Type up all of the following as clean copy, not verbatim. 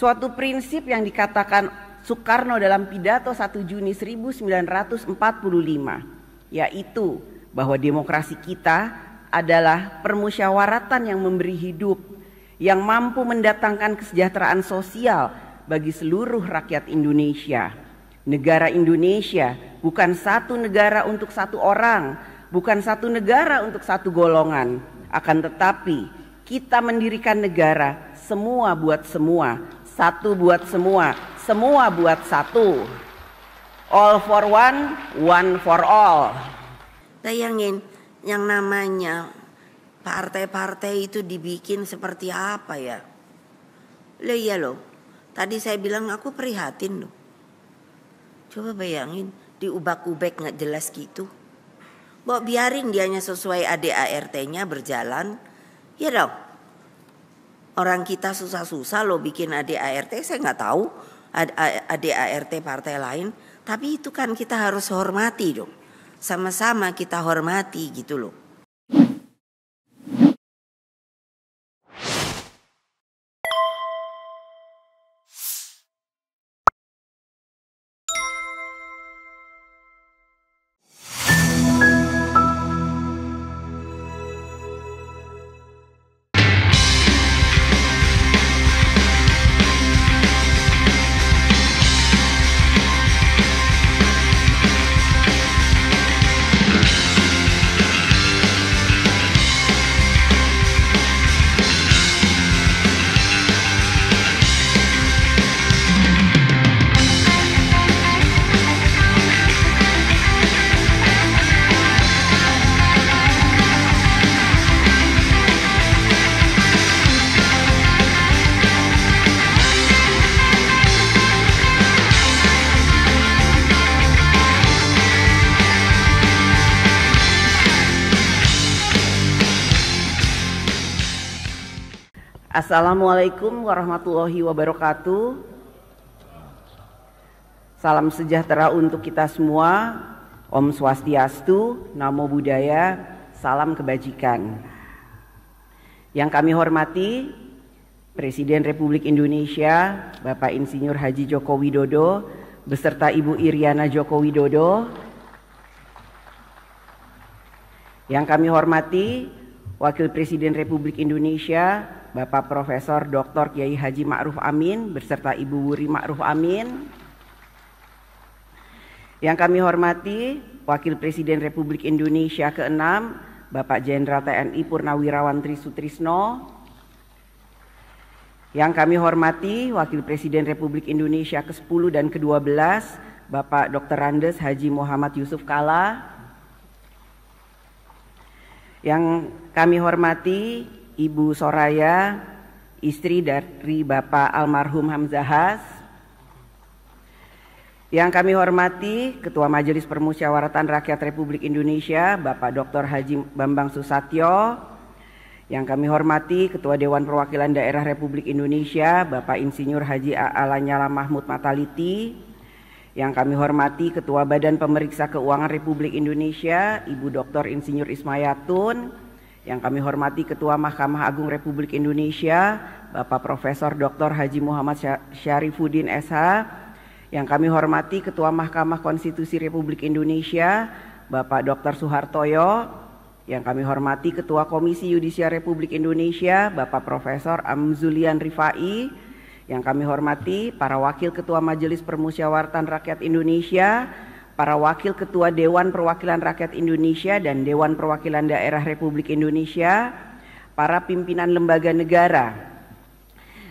Suatu prinsip yang dikatakan Soekarno dalam pidato 1 Juni 1945, yaitu bahwa demokrasi kita adalah permusyawaratan yang memberi hidup, yang mampu mendatangkan kesejahteraan sosial bagi seluruh rakyat Indonesia. Negara Indonesia bukan satu negara untuk satu orang, bukan satu negara untuk satu golongan, akan tetapi kita mendirikan negara semua buat semua, satu buat semua, semua buat satu. All for one, one for all. Bayangin yang namanya partai-partai itu dibikin seperti apa ya? Loh iya loh, tadi saya bilang aku prihatin loh. Coba bayangin diubak-ubek gak jelas gitu. Bawa biarin dianya sesuai ADART-nya berjalan. Ya dong. Orang kita susah-susah loh bikin ADART, saya gak tahu ADART partai lain. Tapi itu kan kita harus hormati dong. Sama-sama kita hormati gitu loh. Assalamualaikum warahmatullahi wabarakatuh. Salam sejahtera untuk kita semua. Om Swastiastu, Namo Buddhaya, salam kebajikan. Yang kami hormati Presiden Republik Indonesia Bapak Insinyur Haji Joko Widodo beserta Ibu Iriana Joko Widodo. Yang kami hormati Wakil Presiden Republik Indonesia Bapak Profesor Dr. Kiai Haji Ma'ruf Amin beserta Ibu Wuri Ma'ruf Amin. Yang kami hormati Wakil Presiden Republik Indonesia ke-6 Bapak Jenderal TNI Purnawirawan Tri Sutrisno. Yang kami hormati Wakil Presiden Republik Indonesia ke-10 dan ke-12 Bapak Dr. Andes Haji Muhammad Yusuf Kalla. Yang kami hormati Ibu Soraya, istri dari Bapak almarhum Hamzahas. Yang kami hormati Ketua Majelis Permusyawaratan Rakyat Republik Indonesia Bapak Dr. Haji Bambang Susatyo. Yang kami hormati Ketua Dewan Perwakilan Daerah Republik Indonesia Bapak Insinyur Haji A.A. Lanyala Mahmud Mataliti. Yang kami hormati Ketua Badan Pemeriksa Keuangan Republik Indonesia Ibu Dr. Insinyur Ismayatun. Yang kami hormati Ketua Mahkamah Agung Republik Indonesia Bapak Profesor Dr. Haji Muhammad Syarifuddin SH. Yang kami hormati Ketua Mahkamah Konstitusi Republik Indonesia Bapak Dr. Suhartoyo. Yang kami hormati Ketua Komisi Yudisial Republik Indonesia Bapak Profesor Amzulian Rifai. Yang kami hormati para Wakil Ketua Majelis Permusyawaratan Rakyat Indonesia, para Wakil Ketua Dewan Perwakilan Rakyat Indonesia dan Dewan Perwakilan Daerah Republik Indonesia, para pimpinan lembaga negara.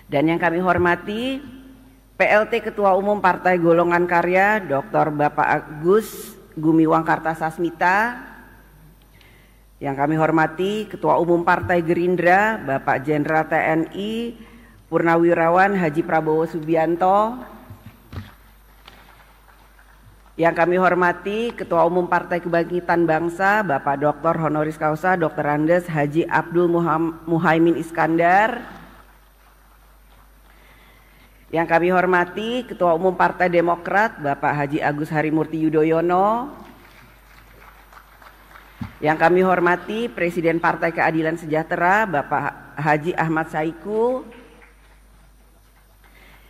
Dan yang kami hormati PLT Ketua Umum Partai Golongan Karya Dr. Bapak Agus Gumiwang Kartasasmita. Yang kami hormati Ketua Umum Partai Gerindra Bapak Jenderal TNI Purnawirawan Haji Prabowo Subianto. Yang kami hormati Ketua Umum Partai Kebangkitan Bangsa Bapak Dr. Honoris Causa Dr. Andes Haji Abdul Muhaimin Iskandar. Yang kami hormati Ketua Umum Partai Demokrat Bapak Haji Agus Harimurti Yudhoyono. Yang kami hormati Presiden Partai Keadilan Sejahtera Bapak Haji Ahmad Saiku.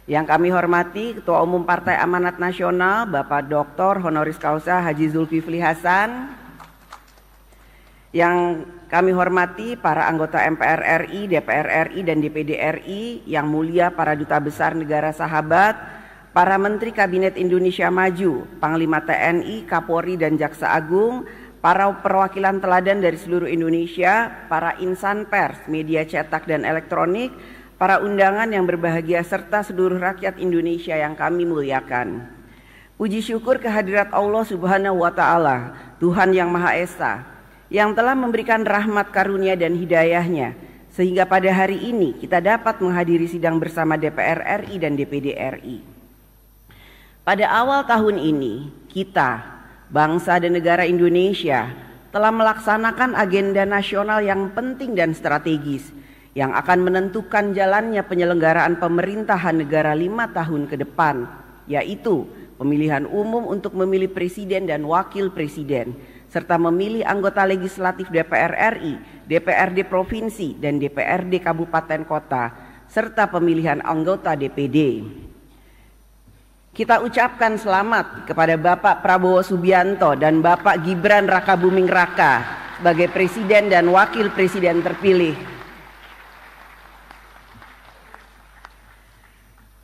Yang kami hormati Ketua Umum Partai Amanat Nasional Bapak Dr. Honoris Causa Haji Zulkifli Hasan. Yang kami hormati para anggota MPR RI, DPR RI, dan DPD RI, yang mulia para duta besar negara sahabat, para Menteri Kabinet Indonesia Maju, Panglima TNI, Kapolri, dan Jaksa Agung, para perwakilan teladan dari seluruh Indonesia, para insan pers, media cetak dan elektronik, para undangan yang berbahagia, serta seluruh rakyat Indonesia yang kami muliakan. Puji syukur kehadirat Allah Subhanahu wa Ta'ala, Tuhan yang Maha Esa, yang telah memberikan rahmat karunia dan hidayahnya, sehingga pada hari ini kita dapat menghadiri sidang bersama DPR RI dan DPD RI. Pada awal tahun ini, kita, bangsa dan negara Indonesia, telah melaksanakan agenda nasional yang penting dan strategis, yang akan menentukan jalannya penyelenggaraan pemerintahan negara 5 tahun ke depan, yaitu pemilihan umum untuk memilih presiden dan wakil presiden, serta memilih anggota legislatif DPR RI, DPRD Provinsi, dan DPRD Kabupaten Kota, serta pemilihan anggota DPD. Kita ucapkan selamat kepada Bapak Prabowo Subianto dan Bapak Gibran Rakabuming Raka sebagai presiden dan wakil presiden terpilih.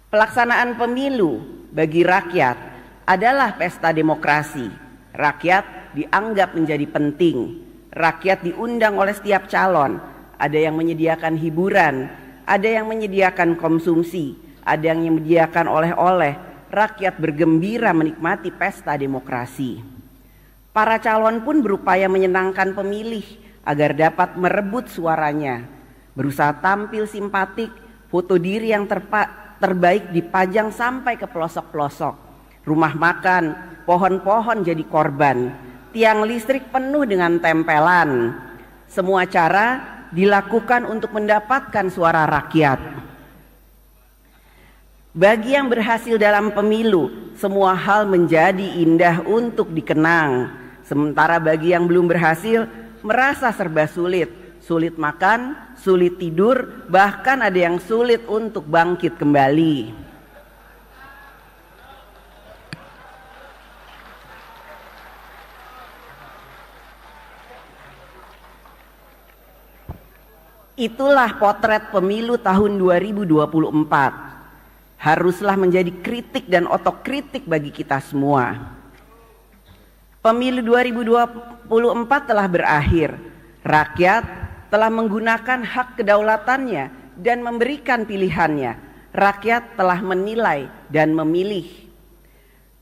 Pelaksanaan pemilu bagi rakyat adalah pesta demokrasi. Rakyat dianggap menjadi penting. Rakyat diundang oleh setiap calon. Ada yang menyediakan hiburan, ada yang menyediakan konsumsi, ada yang menyediakan oleh-oleh. Rakyat bergembira menikmati pesta demokrasi. Para calon pun berupaya menyenangkan pemilih agar dapat merebut suaranya. Berusaha tampil simpatik, foto diri yang terbaik dipajang sampai ke pelosok-pelosok. Rumah makan, pohon-pohon jadi korban. Tiang listrik penuh dengan tempelan. Semua cara dilakukan untuk mendapatkan suara rakyat. Bagi yang berhasil dalam pemilu, semua hal menjadi indah untuk dikenang. Sementara bagi yang belum berhasil, merasa serba sulit. Sulit makan, sulit tidur, bahkan ada yang sulit untuk bangkit kembali. Itulah potret pemilu tahun 2024. Haruslah menjadi kritik dan otokritik bagi kita semua. Pemilu 2024 telah berakhir. Rakyat telah menggunakan hak kedaulatannya dan memberikan pilihannya. Rakyat telah menilai dan memilih.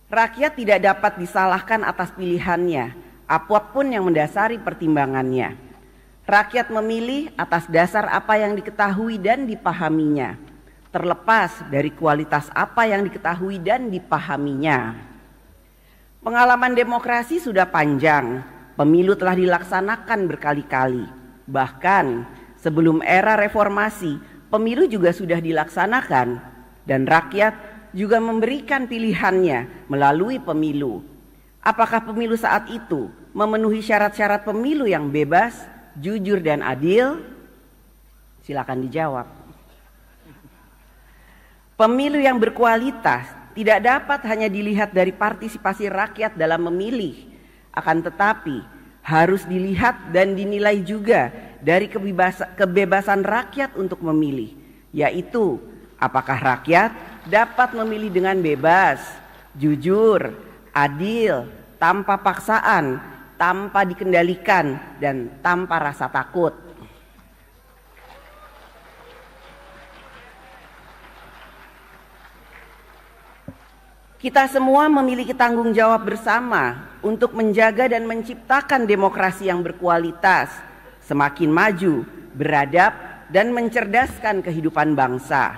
Rakyat tidak dapat disalahkan atas pilihannya, apapun yang mendasari pertimbangannya. Rakyat memilih atas dasar apa yang diketahui dan dipahaminya, terlepas dari kualitas apa yang diketahui dan dipahaminya. Pengalaman demokrasi sudah panjang, pemilu telah dilaksanakan berkali-kali. Bahkan sebelum era reformasi, pemilu juga sudah dilaksanakan dan rakyat juga memberikan pilihannya melalui pemilu. Apakah pemilu saat itu memenuhi syarat-syarat pemilu yang bebas, jujur dan adil? Silakan dijawab. Pemilu yang berkualitas tidak dapat hanya dilihat dari partisipasi rakyat dalam memilih, akan tetapi harus dilihat dan dinilai juga dari kebebasan rakyat untuk memilih, yaitu apakah rakyat dapat memilih dengan bebas, jujur, adil, tanpa paksaan, tanpa dikendalikan, dan tanpa rasa takut. Kita semua memiliki tanggung jawab bersama untuk menjaga dan menciptakan demokrasi yang berkualitas, semakin maju, beradab, dan mencerdaskan kehidupan bangsa.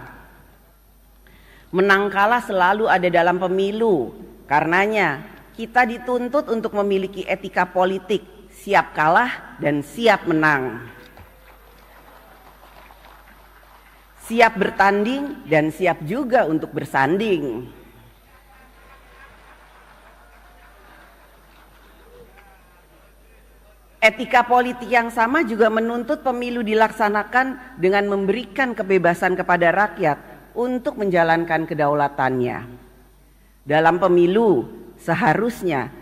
Menang kalah selalu ada dalam pemilu, karenanya kita dituntut untuk memiliki etika politik, siap kalah dan siap menang. Siap bertanding dan siap juga untuk bersanding. Etika politik yang sama juga menuntut pemilu dilaksanakan dengan memberikan kebebasan kepada rakyat untuk menjalankan kedaulatannya. Dalam pemilu seharusnya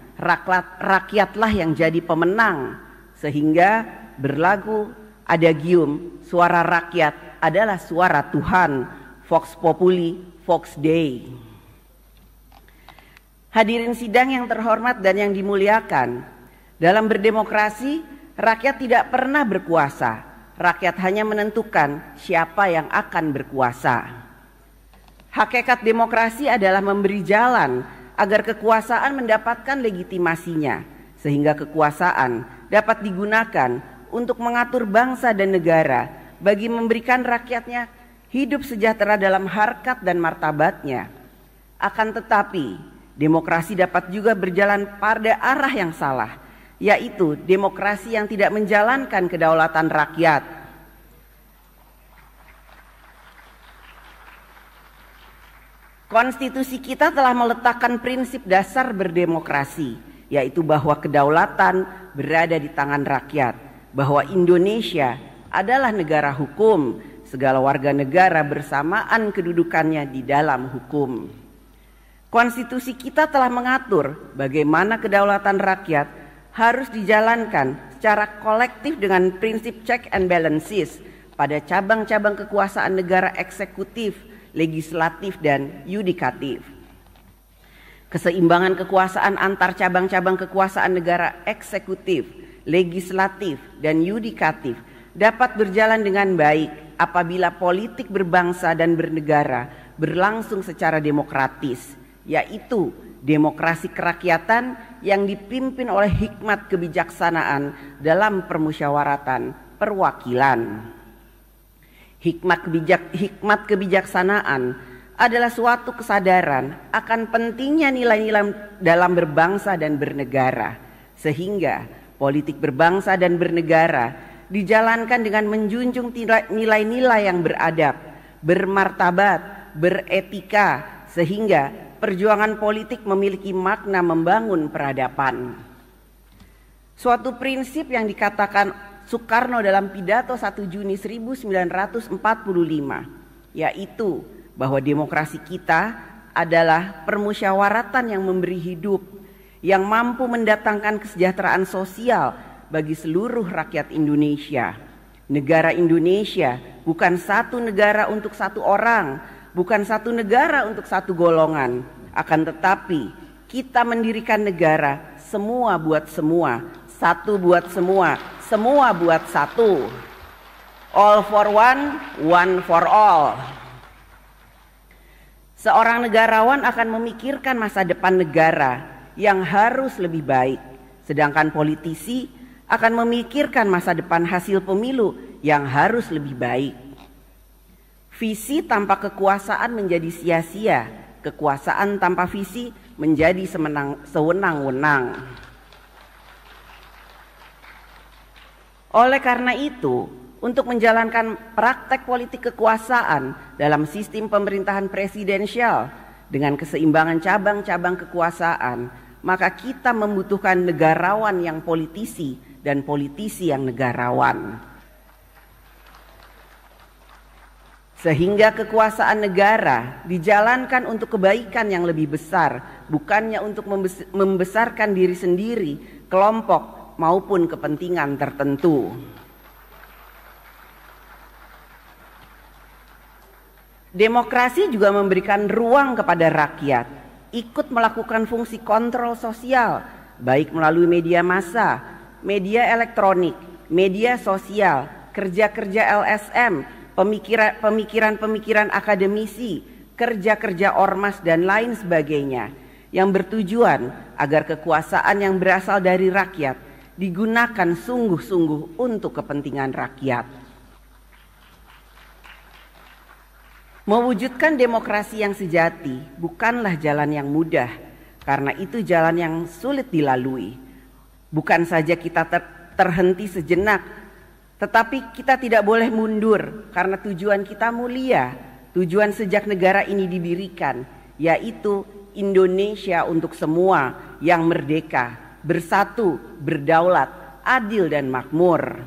rakyatlah yang jadi pemenang, sehingga berlagu adagium suara rakyat adalah suara Tuhan, Vox Populi, Vox Dei. Hadirin sidang yang terhormat dan yang dimuliakan, dalam berdemokrasi rakyat tidak pernah berkuasa, rakyat hanya menentukan siapa yang akan berkuasa. Hakikat demokrasi adalah memberi jalan agar kekuasaan mendapatkan legitimasinya, sehingga kekuasaan dapat digunakan untuk mengatur bangsa dan negara bagi memberikan rakyatnya hidup sejahtera dalam harkat dan martabatnya. Akan tetapi, demokrasi dapat juga berjalan pada arah yang salah, yaitu demokrasi yang tidak menjalankan kedaulatan rakyat. Konstitusi kita telah meletakkan prinsip dasar berdemokrasi, yaitu bahwa kedaulatan berada di tangan rakyat, bahwa Indonesia adalah negara hukum, segala warga negara bersamaan kedudukannya di dalam hukum. Konstitusi kita telah mengatur bagaimana kedaulatan rakyat harus dijalankan secara kolektif dengan prinsip check and balances pada cabang-cabang kekuasaan negara eksekutif, legislatif, dan yudikatif. Keseimbangan kekuasaan antar cabang-cabang kekuasaan negara eksekutif, legislatif, dan yudikatif dapat berjalan dengan baik apabila politik berbangsa dan bernegara berlangsung secara demokratis, yaitu demokrasi kerakyatan yang dipimpin oleh hikmat kebijaksanaan dalam permusyawaratan perwakilan. Hikmat kebijaksanaan adalah suatu kesadaran akan pentingnya nilai-nilai dalam berbangsa dan bernegara, sehingga politik berbangsa dan bernegara dijalankan dengan menjunjung nilai-nilai yang beradab, bermartabat, beretika, sehingga perjuangan politik memiliki makna membangun peradaban. Suatu prinsip yang dikatakan Soekarno dalam pidato 1 Juni 1945, yaitu bahwa demokrasi kita adalah permusyawaratan yang memberi hidup, yang mampu mendatangkan kesejahteraan sosial bagi seluruh rakyat Indonesia. Negara Indonesia bukan satu negara untuk satu orang, bukan satu negara untuk satu golongan, akan tetapi kita mendirikan negara semua buat semua, satu buat semua, semua buat satu. All for one, one for all. Seorang negarawan akan memikirkan masa depan negara yang harus lebih baik, sedangkan politisi akan memikirkan masa depan hasil pemilu yang harus lebih baik. Visi tanpa kekuasaan menjadi sia-sia, kekuasaan tanpa visi menjadi sewenang-wenang. Oleh karena itu, untuk menjalankan praktek politik kekuasaan dalam sistem pemerintahan presidensial dengan keseimbangan cabang-cabang kekuasaan, maka kita membutuhkan negarawan yang politisi dan politisi yang negarawan. Sehingga kekuasaan negara dijalankan untuk kebaikan yang lebih besar, bukannya untuk membesarkan diri sendiri, kelompok, maupun kepentingan tertentu. Demokrasi juga memberikan ruang kepada rakyat ikut melakukan fungsi kontrol sosial, baik melalui media massa, media elektronik, media sosial, kerja-kerja LSM, pemikiran-pemikiran akademisi, kerja-kerja ormas, dan lain sebagainya, yang bertujuan agar kekuasaan yang berasal dari rakyat digunakan sungguh-sungguh untuk kepentingan rakyat. Mewujudkan demokrasi yang sejati bukanlah jalan yang mudah, karena itu jalan yang sulit dilalui. Bukan saja kita terhenti sejenak, tetapi kita tidak boleh mundur karena tujuan kita mulia, tujuan sejak negara ini didirikan, yaitu Indonesia untuk semua yang merdeka, bersatu, berdaulat, adil, dan makmur.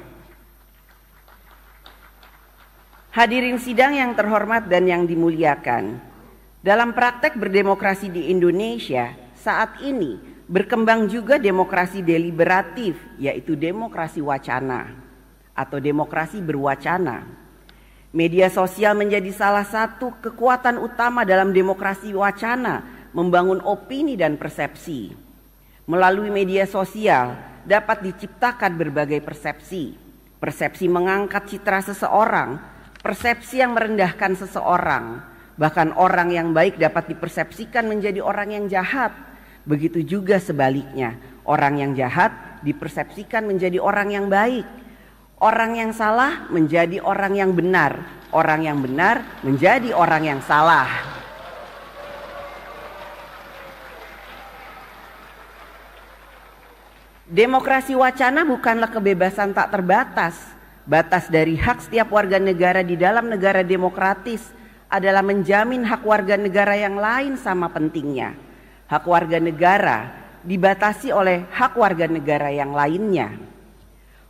Hadirin sidang yang terhormat dan yang dimuliakan, dalam praktek berdemokrasi di Indonesia saat ini berkembang juga demokrasi deliberatif, yaitu demokrasi wacana atau demokrasi berwacana. Media sosial menjadi salah satu kekuatan utama dalam demokrasi wacana, membangun opini dan persepsi. Melalui media sosial dapat diciptakan berbagai persepsi. Persepsi mengangkat citra seseorang, persepsi yang merendahkan seseorang, bahkan orang yang baik dapat dipersepsikan menjadi orang yang jahat. Begitu juga sebaliknya, orang yang jahat dipersepsikan menjadi orang yang baik. Orang yang salah menjadi orang yang benar, orang yang benar menjadi orang yang salah. Demokrasi wacana bukanlah kebebasan tak terbatas. Batas dari hak setiap warga negara di dalam negara demokratis adalah menjamin hak warga negara yang lain sama pentingnya. Hak warga negara dibatasi oleh hak warga negara yang lainnya.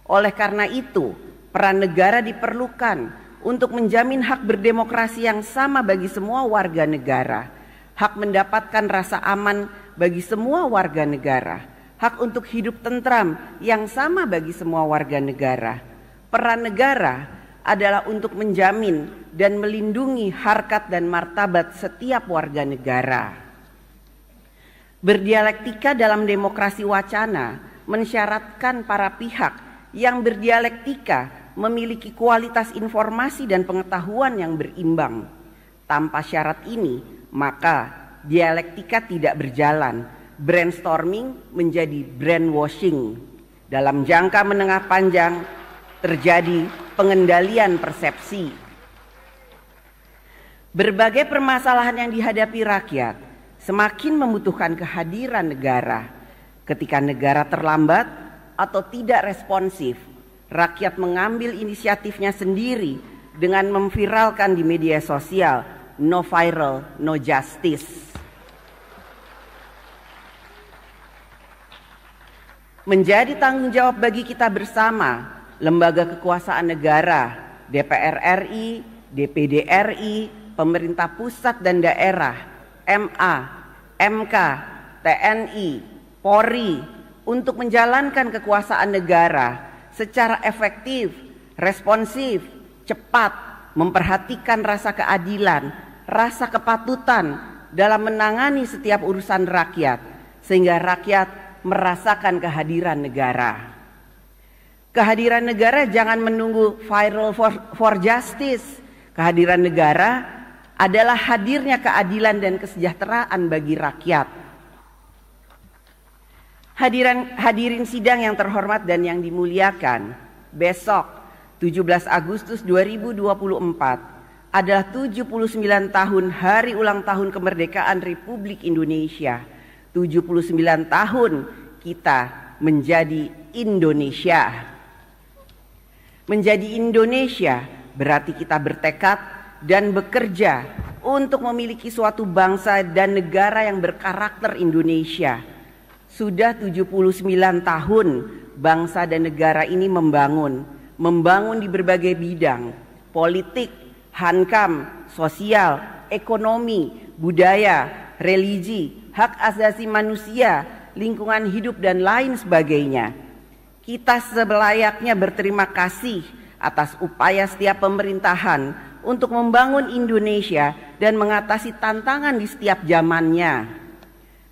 Oleh karena itu, peran negara diperlukan untuk menjamin hak berdemokrasi yang sama bagi semua warga negara. Hak mendapatkan rasa aman bagi semua warga negara. Hak untuk hidup tentram yang sama bagi semua warga negara. Peran negara adalah untuk menjamin dan melindungi harkat dan martabat setiap warga negara. Berdialektika dalam demokrasi wacana mensyaratkan para pihak yang berdialektika memiliki kualitas informasi dan pengetahuan yang berimbang. Tanpa syarat ini, maka dialektika tidak berjalan. Brainstorming menjadi brainwashing. Dalam jangka menengah panjang terjadi pengendalian persepsi. Berbagai permasalahan yang dihadapi rakyat semakin membutuhkan kehadiran negara. Ketika negara terlambat atau tidak responsif, rakyat mengambil inisiatifnya sendiri dengan memviralkan di media sosial, no viral, no justice. Menjadi tanggung jawab bagi kita bersama, lembaga kekuasaan negara, DPR RI, DPD RI, pemerintah pusat dan daerah, MA, MK, TNI, Polri, untuk menjalankan kekuasaan negara secara efektif, responsif, cepat, memperhatikan rasa keadilan, rasa kepatutan dalam menangani setiap urusan rakyat, sehingga rakyat merasakan kehadiran negara. Kehadiran negara jangan menunggu viral for justice. Kehadiran negara adalah hadirnya keadilan dan kesejahteraan bagi rakyat. Hadirin sidang yang terhormat dan yang dimuliakan, besok 17 Agustus 2024 adalah 79 tahun hari ulang tahun kemerdekaan Republik Indonesia. 79 tahun kita menjadi Indonesia. Menjadi Indonesia berarti kita bertekad dan bekerja untuk memiliki suatu bangsa dan negara yang berkarakter Indonesia. Sudah 79 tahun bangsa dan negara ini membangun di berbagai bidang, politik, hankam, sosial, ekonomi, budaya, religi, hak asasi manusia, lingkungan hidup dan lain sebagainya. Kita selayaknya berterima kasih atas upaya setiap pemerintahan untuk membangun Indonesia dan mengatasi tantangan di setiap zamannya.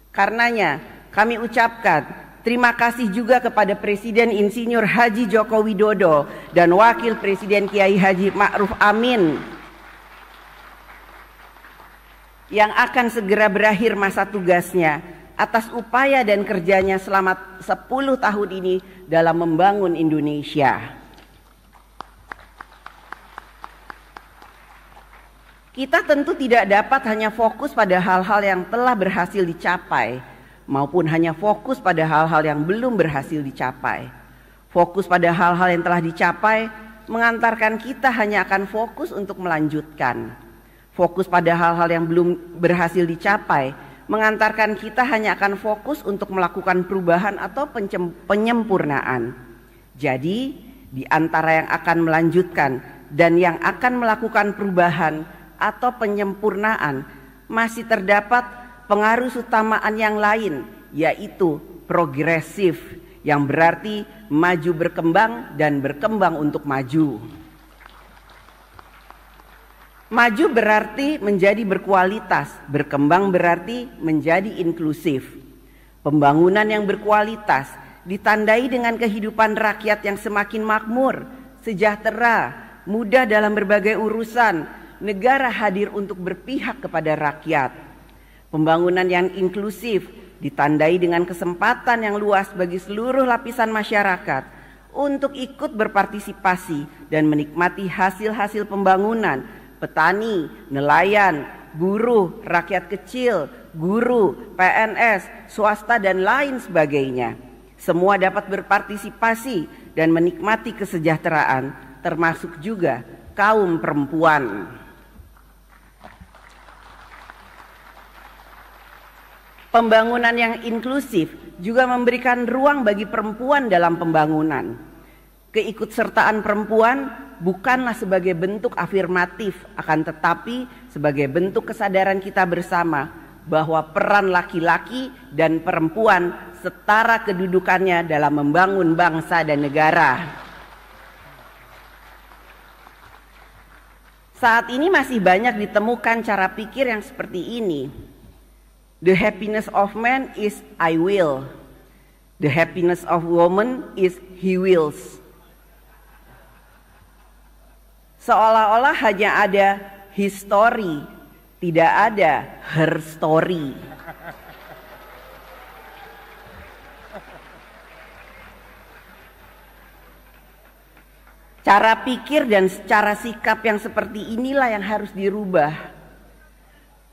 Karenanya kami ucapkan terima kasih juga kepada Presiden Insinyur Haji Joko Widodo dan Wakil Presiden Kiai Haji Ma'ruf Amin yang akan segera berakhir masa tugasnya atas upaya dan kerjanya selama 10 tahun ini dalam membangun Indonesia. Kita tentu tidak dapat hanya fokus pada hal-hal yang telah berhasil dicapai, maupun hanya fokus pada hal-hal yang belum berhasil dicapai. Fokus pada hal-hal yang telah dicapai mengantarkan kita hanya akan fokus untuk melanjutkan. Fokus pada hal-hal yang belum berhasil dicapai mengantarkan kita hanya akan fokus untuk melakukan perubahan atau penyempurnaan. Jadi, di antara yang akan melanjutkan dan yang akan melakukan perubahan atau penyempurnaan, masih terdapat pengaruh utamaan yang lain, yaitu progresif, yang berarti maju berkembang dan berkembang untuk maju. Maju berarti menjadi berkualitas, berkembang berarti menjadi inklusif. Pembangunan yang berkualitas ditandai dengan kehidupan rakyat yang semakin makmur, sejahtera, mudah dalam berbagai urusan. Negara hadir untuk berpihak kepada rakyat. Pembangunan yang inklusif ditandai dengan kesempatan yang luas bagi seluruh lapisan masyarakat untuk ikut berpartisipasi dan menikmati hasil-hasil pembangunan. Petani, nelayan, buruh, rakyat kecil, guru, PNS, swasta, dan lain sebagainya. Semua dapat berpartisipasi dan menikmati kesejahteraan, termasuk juga kaum perempuan. Pembangunan yang inklusif juga memberikan ruang bagi perempuan dalam pembangunan. Keikutsertaan perempuan bukanlah sebagai bentuk afirmatif, akan tetapi sebagai bentuk kesadaran kita bersama bahwa peran laki-laki dan perempuan setara kedudukannya dalam membangun bangsa dan negara. Saat ini masih banyak ditemukan cara pikir yang seperti ini. The happiness of man is I will. The happiness of woman is he wills. Seolah-olah hanya ada his story, tidak ada her story. Cara pikir dan cara sikap yang seperti inilah yang harus dirubah.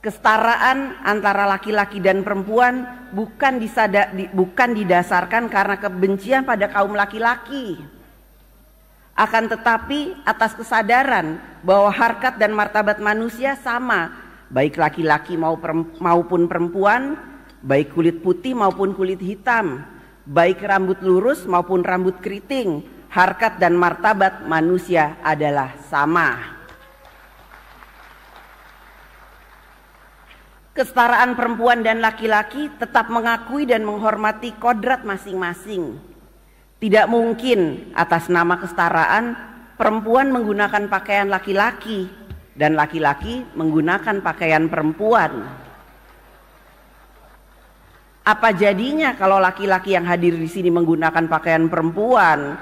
Kesetaraan antara laki-laki dan perempuan bukan didasarkan karena kebencian pada kaum laki-laki. Akan tetapi atas kesadaran bahwa harkat dan martabat manusia sama, baik laki-laki maupun perempuan, baik kulit putih maupun kulit hitam, baik rambut lurus maupun rambut keriting, harkat dan martabat manusia adalah sama. Kesetaraan perempuan dan laki-laki tetap mengakui dan menghormati kodrat masing-masing. Tidak mungkin atas nama kesetaraan perempuan menggunakan pakaian laki-laki dan laki-laki menggunakan pakaian perempuan. Apa jadinya kalau laki-laki yang hadir di sini menggunakan pakaian perempuan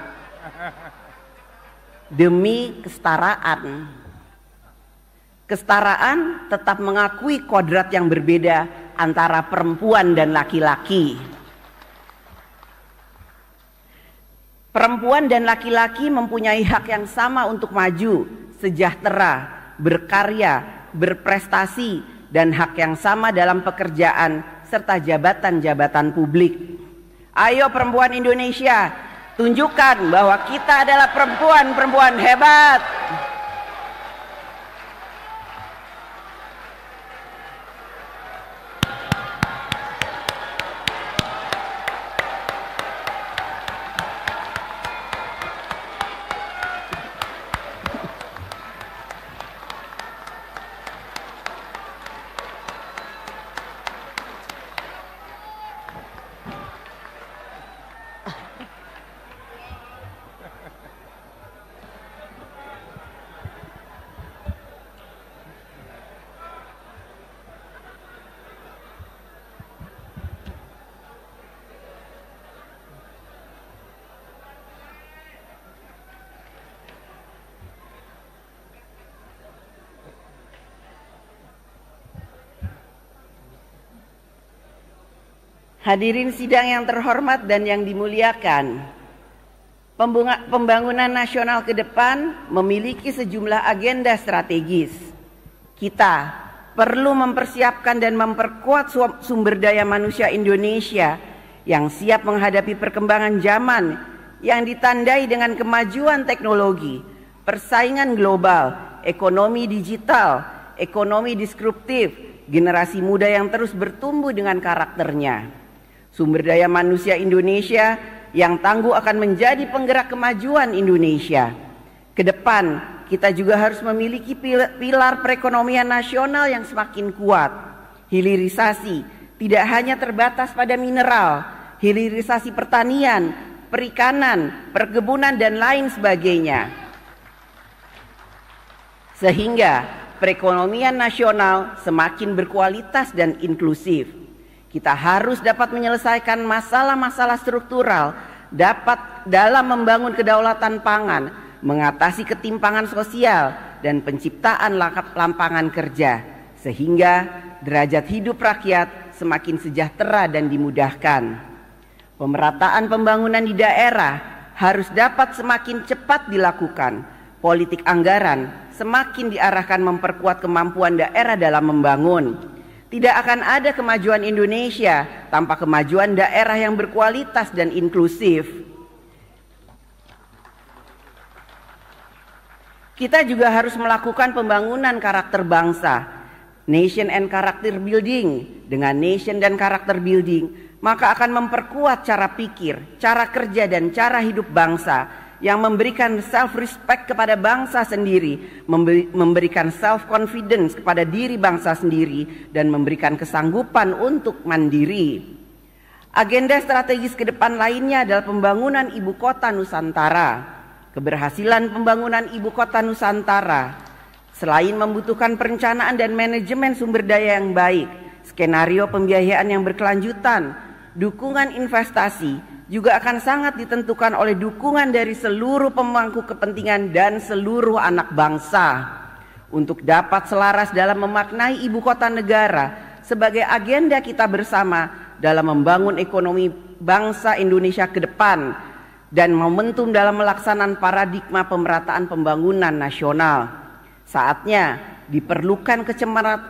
demi kesetaraan? Kesetaraan tetap mengakui kodrat yang berbeda antara perempuan dan laki-laki. Perempuan dan laki-laki mempunyai hak yang sama untuk maju, sejahtera, berkarya, berprestasi, dan hak yang sama dalam pekerjaan serta jabatan-jabatan publik. Ayo perempuan Indonesia, tunjukkan bahwa kita adalah perempuan-perempuan hebat. Hadirin sidang yang terhormat dan yang dimuliakan, pembangunan nasional ke depan memiliki sejumlah agenda strategis. Kita perlu mempersiapkan dan memperkuat sumber daya manusia Indonesia yang siap menghadapi perkembangan zaman yang ditandai dengan kemajuan teknologi, persaingan global, ekonomi digital, ekonomi disruptif, generasi muda yang terus bertumbuh dengan karakternya. Sumber daya manusia Indonesia yang tangguh akan menjadi penggerak kemajuan Indonesia. Ke depan kita juga harus memiliki pilar perekonomian nasional yang semakin kuat. Hilirisasi tidak hanya terbatas pada mineral, hilirisasi pertanian, perikanan, perkebunan, dan lain sebagainya. Sehingga perekonomian nasional semakin berkualitas dan inklusif. Kita harus dapat menyelesaikan masalah-masalah struktural dalam membangun kedaulatan pangan, mengatasi ketimpangan sosial, dan penciptaan lapangan kerja, sehingga derajat hidup rakyat semakin sejahtera dan dimudahkan. Pemerataan pembangunan di daerah harus dapat semakin cepat dilakukan. Politik anggaran semakin diarahkan memperkuat kemampuan daerah dalam membangun. Tidak akan ada kemajuan Indonesia tanpa kemajuan daerah yang berkualitas dan inklusif. Kita juga harus melakukan pembangunan karakter bangsa, nation and character building. Dengan nation dan karakter building, maka akan memperkuat cara pikir, cara kerja, dan cara hidup bangsa yang memberikan self-respect kepada bangsa sendiri, memberikan self-confidence kepada diri bangsa sendiri, dan memberikan kesanggupan untuk mandiri. Agenda strategis ke depan lainnya adalah pembangunan ibu kota Nusantara. Keberhasilan pembangunan ibu kota Nusantara, selain membutuhkan perencanaan dan manajemen sumber daya yang baik, skenario pembiayaan yang berkelanjutan, dukungan investasi, juga akan sangat ditentukan oleh dukungan dari seluruh pemangku kepentingan dan seluruh anak bangsa untuk dapat selaras dalam memaknai ibu kota negara sebagai agenda kita bersama dalam membangun ekonomi bangsa Indonesia ke depan dan momentum dalam melaksanaan paradigma pemerataan pembangunan nasional. Saatnya diperlukan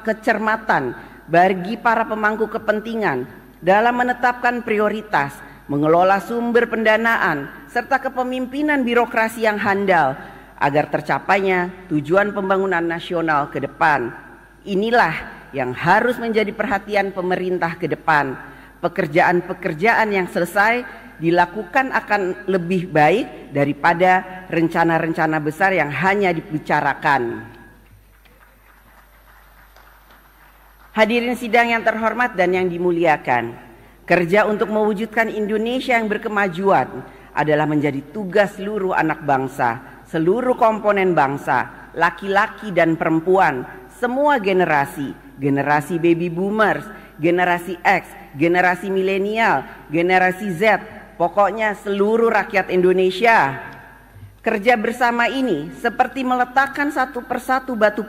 kecermatan bagi para pemangku kepentingan dalam menetapkan prioritas, mengelola sumber pendanaan, serta kepemimpinan birokrasi yang handal agar tercapainya tujuan pembangunan nasional ke depan. Inilah yang harus menjadi perhatian pemerintah ke depan. Pekerjaan-pekerjaan yang selesai dilakukan akan lebih baik daripada rencana-rencana besar yang hanya dibicarakan. Hadirin sidang yang terhormat dan yang dimuliakan, kerja untuk mewujudkan Indonesia yang berkemajuan adalah menjadi tugas seluruh anak bangsa, seluruh komponen bangsa, laki-laki dan perempuan, semua generasi, generasi baby boomers, generasi X, generasi milenial, generasi Z, pokoknya seluruh rakyat Indonesia. Kerja bersama ini seperti meletakkan satu persatu batu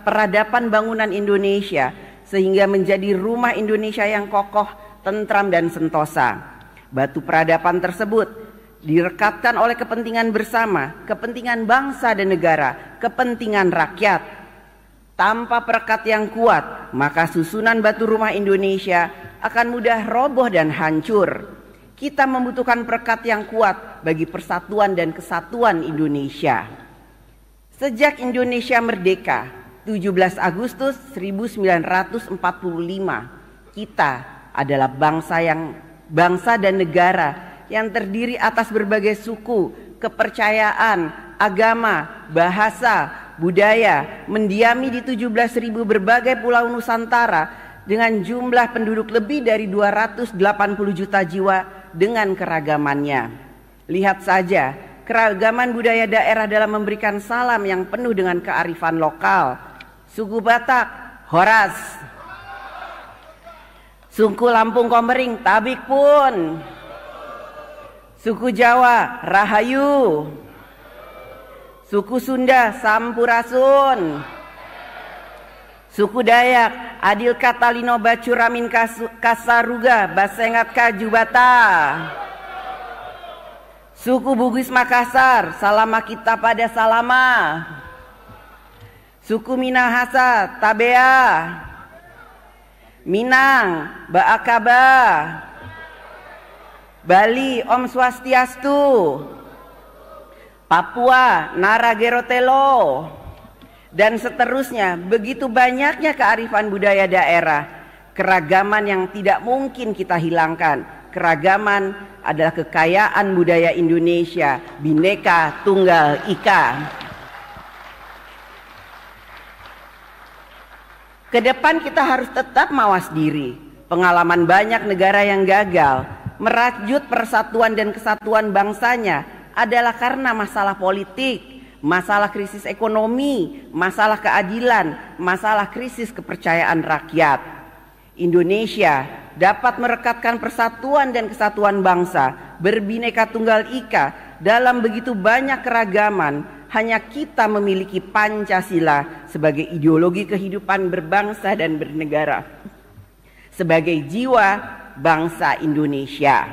peradaban bangunan Indonesia sehingga menjadi rumah Indonesia yang kokoh, tentram, dan sentosa. Batu peradaban tersebut direkatkan oleh kepentingan bersama, kepentingan bangsa dan negara, kepentingan rakyat. Tanpa perekat yang kuat, maka susunan batu rumah Indonesia akan mudah roboh dan hancur. Kita membutuhkan perekat yang kuat bagi persatuan dan kesatuan Indonesia. Sejak Indonesia merdeka, 17 Agustus 1945, kita adalah bangsa dan negara yang terdiri atas berbagai suku, kepercayaan, agama, bahasa, budaya, mendiami di 17.000 berbagai pulau Nusantara dengan jumlah penduduk lebih dari 280 juta jiwa dengan keragamannya. Lihat saja keragaman budaya daerah dalam memberikan salam yang penuh dengan kearifan lokal. Suku Batak, Horas. Suku Lampung Komering, Tabik pun. Suku Jawa, Rahayu. Suku Sunda, Sampurasun. Suku Dayak, Adil Katalino Bacuramin Kasaruga, Basengat Kajubata. Suku Bugis Makassar, Salama kita pada Salama. Suku Minahasa, Tabea. Minang, Baakaba. Bali, Om Swastiastu. Papua, Naragerotelo. Dan seterusnya, begitu banyaknya kearifan budaya daerah. Keragaman yang tidak mungkin kita hilangkan. Keragaman adalah kekayaan budaya Indonesia, Bhinneka Tunggal Ika. Ke depan kita harus tetap mawas diri. Pengalaman banyak negara yang gagal merajut persatuan dan kesatuan bangsanya adalah karena masalah politik, masalah krisis ekonomi, masalah keadilan, masalah krisis kepercayaan rakyat. Indonesia dapat merekatkan persatuan dan kesatuan bangsa berbineka tunggal ika dalam begitu banyak keragaman. Hanya kita memiliki Pancasila sebagai ideologi kehidupan berbangsa dan bernegara, sebagai jiwa bangsa Indonesia.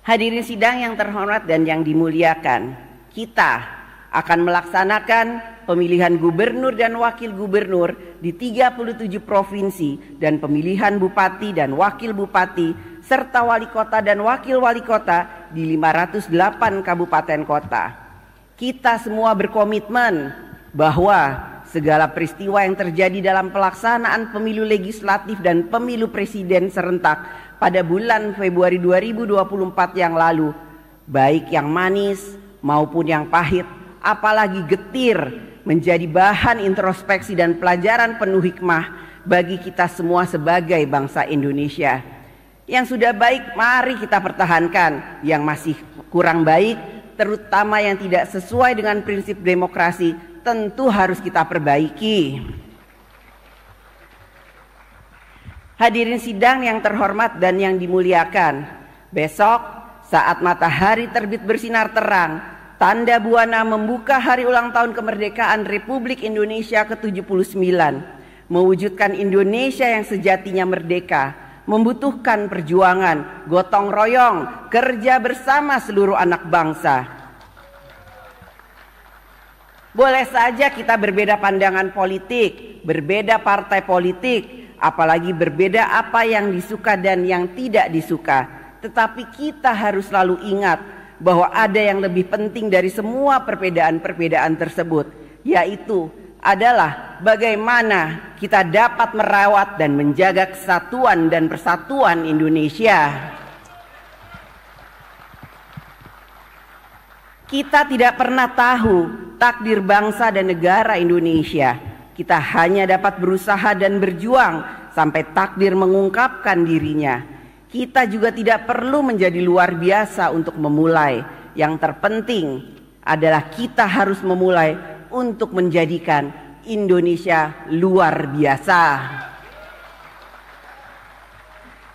Hadirin sidang yang terhormat dan yang dimuliakan, kita akan melaksanakan pemilihan gubernur dan wakil gubernur di 37 provinsi dan pemilihan bupati dan wakil bupati serta wali kota dan wakil wali kota di 508 kabupaten kota. Kita semua berkomitmen bahwa segala peristiwa yang terjadi dalam pelaksanaan pemilu legislatif dan pemilu presiden serentak pada bulan Februari 2024 yang lalu, baik yang manis maupun yang pahit, apalagi getir, menjadi bahan introspeksi dan pelajaran penuh hikmah bagi kita semua sebagai bangsa Indonesia. Yang sudah baik mari kita pertahankan, yang masih kurang baik terutama yang tidak sesuai dengan prinsip demokrasi tentu harus kita perbaiki. Hadirin sidang yang terhormat dan yang dimuliakan, besok saat matahari terbit bersinar terang, tanda buana membuka hari ulang tahun kemerdekaan Republik Indonesia ke-79, mewujudkan Indonesia yang sejatinya merdeka, membutuhkan perjuangan, gotong royong, kerja bersama seluruh anak bangsa. Boleh saja kita berbeda pandangan politik, berbeda partai politik, apalagi berbeda apa yang disuka dan yang tidak disuka. Tetapi kita harus selalu ingat bahwa ada yang lebih penting dari semua perbedaan-perbedaan tersebut, yaitu adalah bagaimana kita dapat merawat dan menjaga kesatuan dan persatuan Indonesia. Kita tidak pernah tahu takdir bangsa dan negara Indonesia. Kita hanya dapat berusaha dan berjuang sampai takdir mengungkapkan dirinya. Kita juga tidak perlu menjadi luar biasa untuk memulai. Yang terpenting adalah kita harus memulai untuk menjadikan Indonesia luar biasa.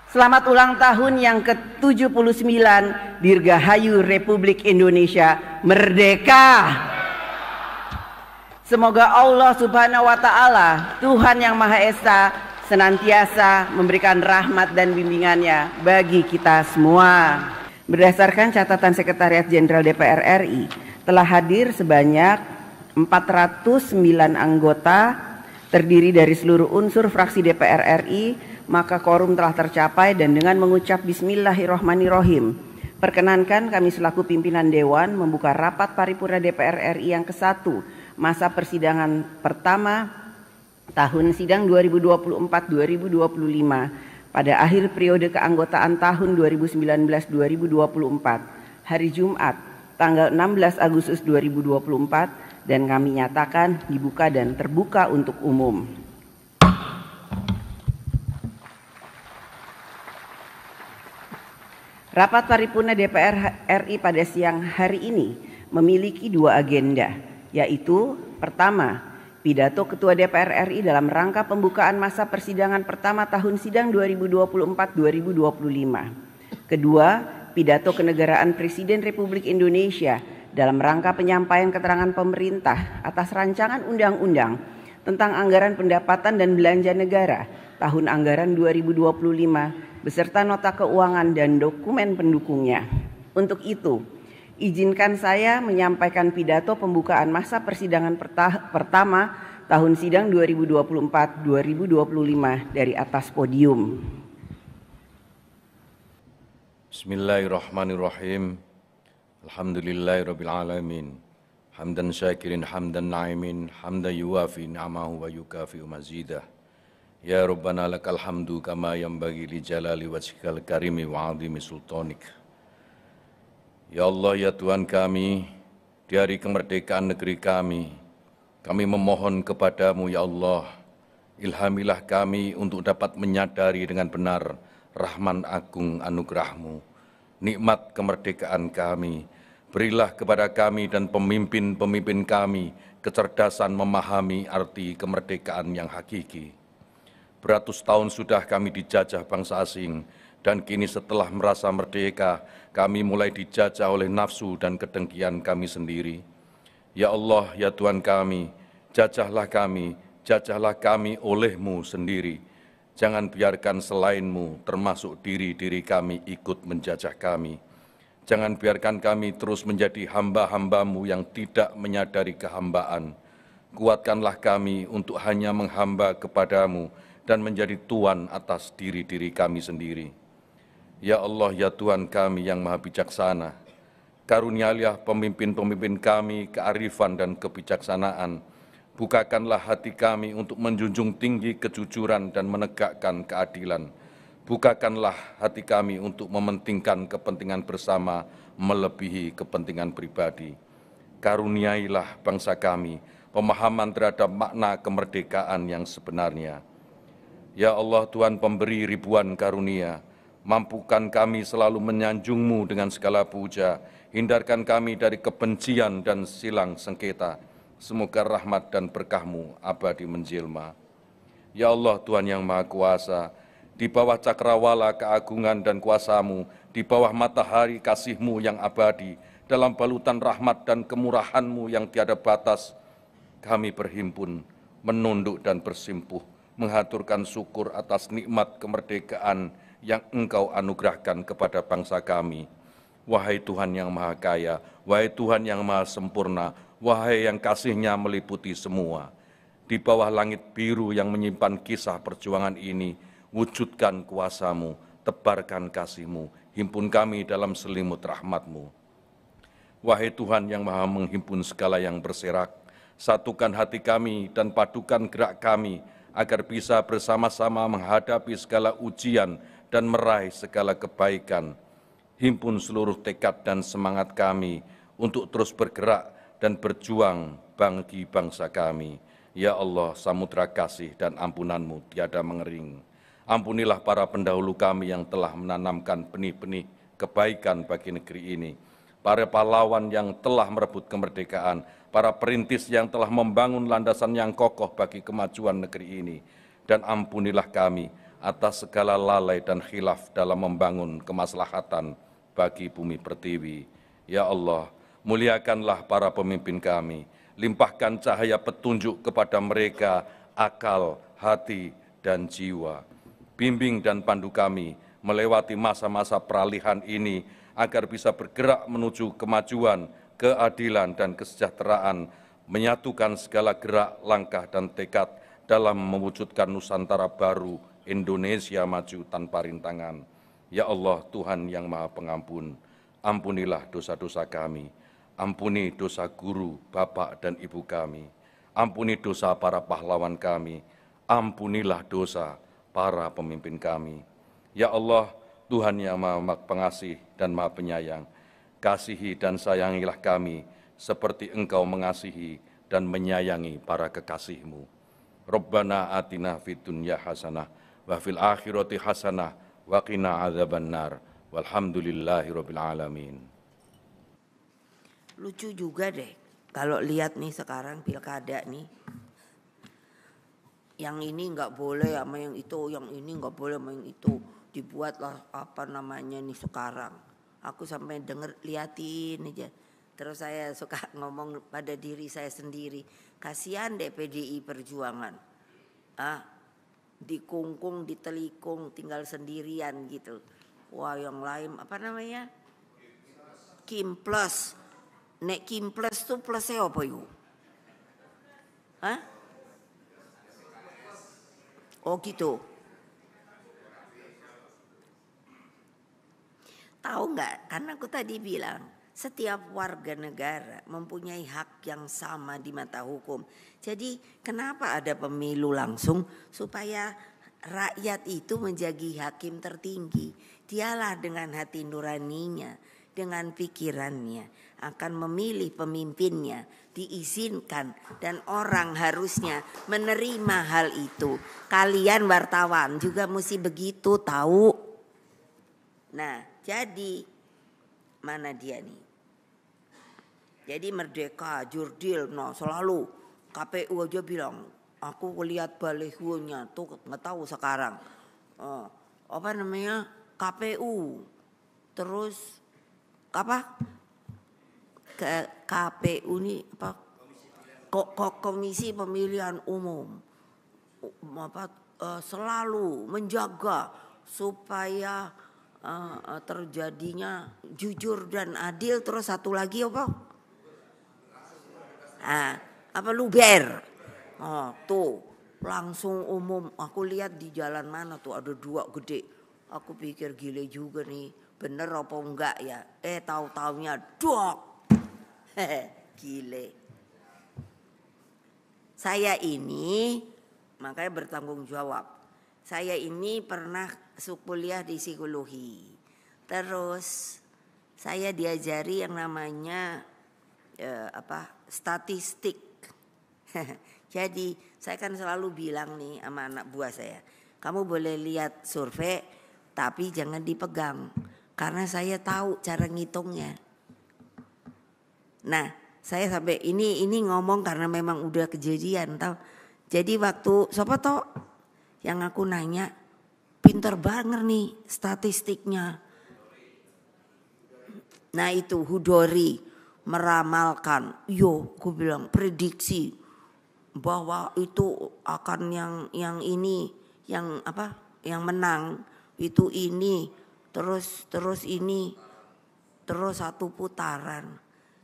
Selamat ulang tahun yang ke-79, Dirgahayu Republik Indonesia Merdeka. Semoga Allah Subhanahu wa Ta'ala, Tuhan yang Maha Esa, senantiasa memberikan rahmat dan bimbingannya bagi kita semua. Berdasarkan catatan Sekretariat Jenderal DPR RI, telah hadir sebanyak 409 anggota terdiri dari seluruh unsur fraksi DPR RI, maka quorum telah tercapai. Dan dengan mengucap Bismillahirrahmanirrahim, perkenankan kami selaku pimpinan Dewan membuka rapat paripurna DPR RI yang ke-1 masa persidangan pertama tahun sidang 2024-2025 pada akhir periode keanggotaan tahun 2019-2024 hari Jumat tanggal 16 Agustus 2024 dan kami nyatakan dibuka dan terbuka untuk umum. Rapat paripurna DPR RI pada siang hari ini memiliki dua agenda, yaitu pertama, pidato Ketua DPR RI dalam rangka pembukaan masa persidangan pertama tahun sidang 2024-2025. Kedua, pidato kenegaraan Presiden Republik Indonesia dalam rangka penyampaian keterangan pemerintah atas rancangan undang-undang tentang anggaran pendapatan dan belanja negara tahun anggaran 2025 beserta nota keuangan dan dokumen pendukungnya. Untuk itu, izinkan saya menyampaikan pidato pembukaan masa persidangan pertama tahun sidang 2024-2025 dari atas podium. Bismillahirrahmanirrahim. Alhamdulillahirabbil alamin. Hamdan syakirin hamdan na'imin, hamdan yuwafi ni'amahu wa yukafi mazidah. Ya Rabbana lakal hamdu kama yanbaghi li jalali wajhikal karimi wa 'azimi sultanik. Ya Allah, ya Tuhan kami, di hari kemerdekaan negeri kami memohon kepadamu ya Allah, Ilhamilah kami untuk dapat menyadari dengan benar rahman agung anugerah-Mu, nikmat kemerdekaan kami. Berilah kepada kami dan pemimpin-pemimpin kami kecerdasan memahami arti kemerdekaan yang hakiki. Beratus tahun sudah kami dijajah bangsa asing, dan kini setelah merasa merdeka, kami mulai dijajah oleh nafsu dan kedengkian kami sendiri. Ya Allah, ya Tuhan kami, jajahlah kami oleh-Mu sendiri. Jangan biarkan selain-Mu, termasuk diri-diri kami, ikut menjajah kami. Jangan biarkan kami terus menjadi hamba-hamba-Mu yang tidak menyadari kehambaan. Kuatkanlah kami untuk hanya menghamba kepada-Mu dan menjadi Tuhan atas diri-diri kami sendiri. Ya Allah, ya Tuhan kami yang Maha Bijaksana, karunialah pemimpin-pemimpin kami kearifan dan kebijaksanaan. Bukakanlah hati kami untuk menjunjung tinggi kejujuran dan menegakkan keadilan. Bukakanlah hati kami untuk mementingkan kepentingan bersama melebihi kepentingan pribadi. Karuniailah bangsa kami pemahaman terhadap makna kemerdekaan yang sebenarnya. Ya Allah, Tuhan pemberi ribuan karunia, mampukan kami selalu menyanjung-Mu dengan segala puja, hindarkan kami dari kebencian dan silang sengketa. Semoga rahmat dan berkah-Mu abadi menjelma. Ya Allah, Tuhan yang Maha Kuasa, di bawah cakrawala keagungan dan kuasa-Mu, di bawah matahari kasih-Mu yang abadi, dalam balutan rahmat dan kemurahan-Mu yang tiada batas, kami berhimpun, menunduk dan bersimpuh, menghaturkan syukur atas nikmat kemerdekaan yang Engkau anugerahkan kepada bangsa kami. Wahai Tuhan yang Maha Kaya, wahai Tuhan yang Maha Sempurna, wahai yang kasih-Nya meliputi semua. Di bawah langit biru yang menyimpan kisah perjuangan ini, wujudkan kuasa-Mu, tebarkan kasih-Mu, himpun kami dalam selimut rahmat-Mu. Wahai Tuhan yang Maha menghimpun segala yang berserak, satukan hati kami dan padukan gerak kami, agar bisa bersama-sama menghadapi segala ujian dan meraih segala kebaikan. Himpun seluruh tekad dan semangat kami untuk terus bergerak dan berjuang bagi bangsa kami. Ya Allah, samudra kasih dan ampunan-Mu tiada mengering. Ampunilah para pendahulu kami yang telah menanamkan benih-benih kebaikan bagi negeri ini, para pahlawan yang telah merebut kemerdekaan, para perintis yang telah membangun landasan yang kokoh bagi kemajuan negeri ini, dan ampunilah kami atas segala lalai dan khilaf dalam membangun kemaslahatan bagi bumi pertiwi. Ya Allah, muliakanlah para pemimpin kami, limpahkan cahaya petunjuk kepada mereka, akal, hati, dan jiwa. Bimbing dan pandu kami melewati masa-masa peralihan ini agar bisa bergerak menuju kemajuan, keadilan, dan kesejahteraan, menyatukan segala gerak, langkah, dan tekad dalam mewujudkan Nusantara baru, Indonesia maju tanpa rintangan. Ya Allah, Tuhan yang Maha Pengampun, ampunilah dosa-dosa kami, ampuni dosa guru, bapak, dan ibu kami, ampuni dosa para pahlawan kami, ampunilah dosa para pemimpin kami. Ya Allah, Tuhan yang Maha Pengasih dan Maha Penyayang, kasihi dan sayangilah kami seperti Engkau mengasihi dan menyayangi para kekasih-Mu. Rabbana atina fid dunya hasanah wa fil akhirati hasanah wa qina adzabannar. Walhamdulillahirabbil alamin. Lucu juga deh kalau lihat nih sekarang pilkada nih. Yang ini nggak boleh sama yang itu, yang ini nggak boleh sama yang itu. Dibuatlah apa namanya nih sekarang. Aku sampai denger, liatin aja. Terus saya suka ngomong pada diri saya sendiri, kasihan deh PDI Perjuangan. Dikungkung, ditelikung, tinggal sendirian gitu. Wah, yang lain apa namanya? Kim Plus. Nek Kim Plus tuh plusnya apa yuk? Oh gitu. Tahu nggak? Karena aku tadi bilang setiap warga negara mempunyai hak yang sama di mata hukum. Jadi kenapa ada pemilu langsung? Supaya rakyat itu menjadi hakim tertinggi. Dialah dengan hati nuraninya, dengan pikirannya akan memilih pemimpinnya, diizinkan, dan orang harusnya menerima hal itu. Kalian wartawan juga mesti begitu, tahu. Nah, jadi mana dia nih? Jadi Merdeka, Jurdil, no selalu KPU aja bilang, aku lihat balihonya tuh nggak tahu sekarang apa namanya KPU, terus apa ke KPU ini apa Komisi Pemilihan Umum apa selalu menjaga supaya terjadinya jujur dan adil. Terus satu lagi apa? Apa luber? Oh, tuh langsung umum. Aku lihat di jalan mana tuh ada 2 gede. Aku pikir gile juga nih, bener apa enggak ya? Tahu-taunya dok. Gile. Saya ini makanya bertanggung jawab. Saya ini pernah kuliah di psikologi. Terus saya diajari yang namanya statistik. Jadi saya kan selalu bilang nih sama anak buah saya, kamu boleh lihat survei tapi jangan dipegang, karena saya tahu cara ngitungnya. Nah, saya sampai ini ngomong karena memang udah kejadian tau. Jadi waktu siapa tau yang aku nanya, pinter banget nih statistiknya. Nah itu Hudori meramalkan, aku bilang prediksi bahwa itu akan yang ini, yang apa, yang menang itu ini, terus ini, terus satu putaran.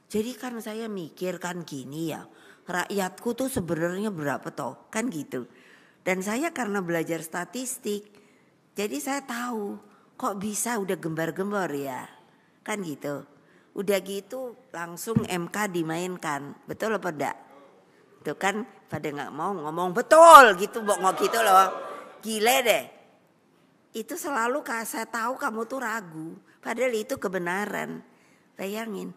Jadi kan saya mikir kan gini ya, rakyatku tuh sebenarnya berapa toh, kan gitu. Dan saya karena belajar statistik, jadi saya tahu kok bisa udah gembar-gembar ya, kan gitu. Udah gitu langsung MK dimainkan, betul apa enggak? Tuh kan pada nggak mau ngomong betul gitu, ngomong gitu loh, gile deh. Itu selalu saya tahu kamu tuh ragu, padahal itu kebenaran. Bayangin.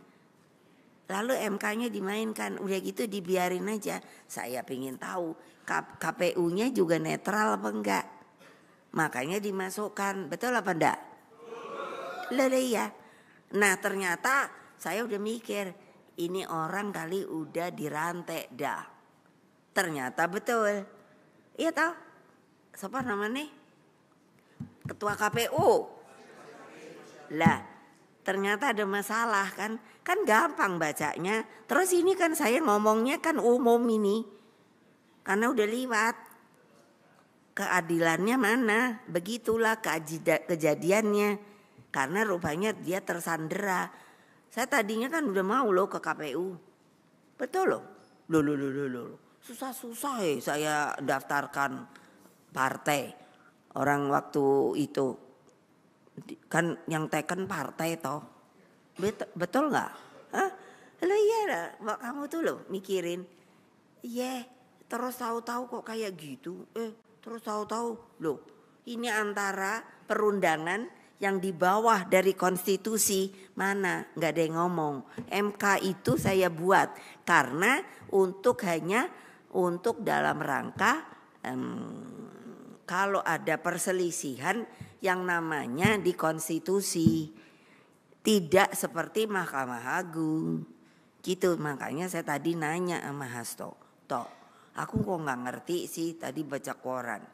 Lalu MK-nya dimainkan, udah gitu dibiarin aja. Saya pengen tahu KPU-nya juga netral apa enggak. Makanya dimasukkan, betul apa enggak? Lele ya. Nah ternyata saya udah mikir, ini orang kali udah dirantai dah. Ternyata betul. Iya toh? Siapa namanya? Ketua KPU. Lah, ternyata ada masalah kan? Kan gampang bacanya. Terus ini kan saya ngomongnya kan umum ini. Karena udah liwat. Keadilannya mana? Begitulah kejadiannya. Karena rupanya dia tersandera. Saya tadinya kan udah mau loh ke KPU. Betul loh. Loh. Susah-susah saya daftarkan partai. Orang waktu itu kan yang teken partai toh. Betul nggak? Hah? Lah iya lah, kamu tuh loh mikirin. Iya, terus tahu-tahu kok kayak gitu. Terus tahu-tahu loh. Ini antara perundangan yang di bawah dari konstitusi mana nggak ada yang ngomong. MK itu saya buat karena hanya untuk dalam rangka kalau ada perselisihan yang namanya di konstitusi, tidak seperti Mahkamah Agung gitu. Makanya saya tadi nanya sama Hasto, aku kok nggak ngerti sih, tadi baca koran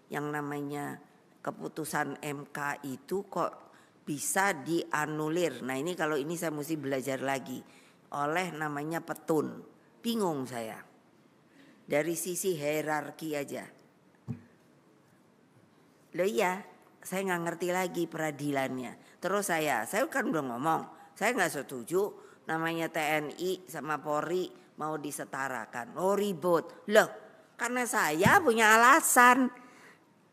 yang namanya keputusan MK itu kok bisa dianulir. Nah ini kalau ini saya mesti belajar lagi oleh namanya petun. Bingung saya dari sisi hierarki aja. Loh iya, saya nggak ngerti lagi peradilannya. Terus saya kan udah ngomong, saya nggak setuju namanya TNI sama Polri mau disetarakan. Oh ribut, loh karena saya punya alasan.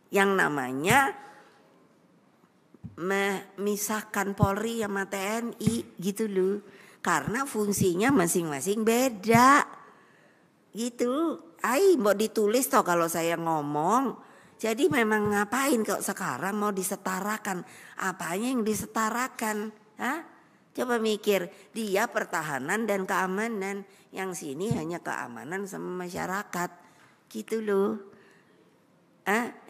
Yang namanya memisahkan Polri sama TNI gitu loh. Karena fungsinya masing-masing beda. Gitu. Mau ditulis toh kalau saya ngomong. Jadi memang ngapain kok sekarang mau disetarakan? Apanya yang disetarakan? Hah? Coba mikir, dia pertahanan dan keamanan, yang sini hanya keamanan sama masyarakat, gitu loh.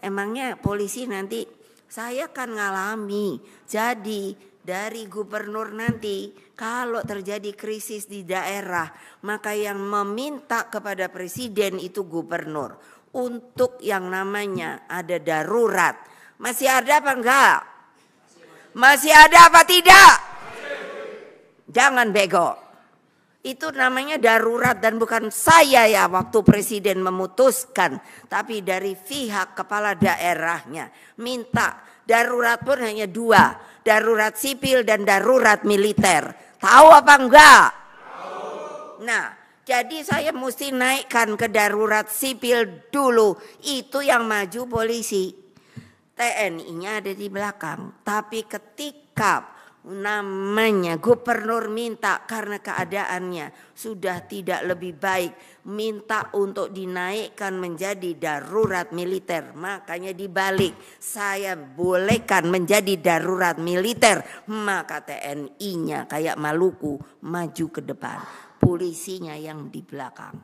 Emangnya polisi nanti, saya kan ngalami, jadi dari gubernur nanti kalau terjadi krisis di daerah, maka yang meminta kepada presiden itu gubernur untuk yang namanya ada darurat. Masih ada apa enggak? Masih ada apa tidak? Jangan bego. Itu namanya darurat dan bukan saya ya waktu presiden memutuskan, tapi dari pihak kepala daerahnya minta. Darurat pun hanya 2, darurat sipil dan darurat militer. Tahu apa enggak? Nah, jadi saya mesti naikkan ke darurat sipil dulu. Itu yang maju polisi. TNI-nya ada di belakang. Tapi ketika namanya gubernur minta karena keadaannya sudah tidak lebih baik, minta untuk dinaikkan menjadi darurat militer, makanya dibalik, saya bolehkan menjadi darurat militer, maka TNI-nya kayak Maluku maju ke depan, polisinya yang di belakang.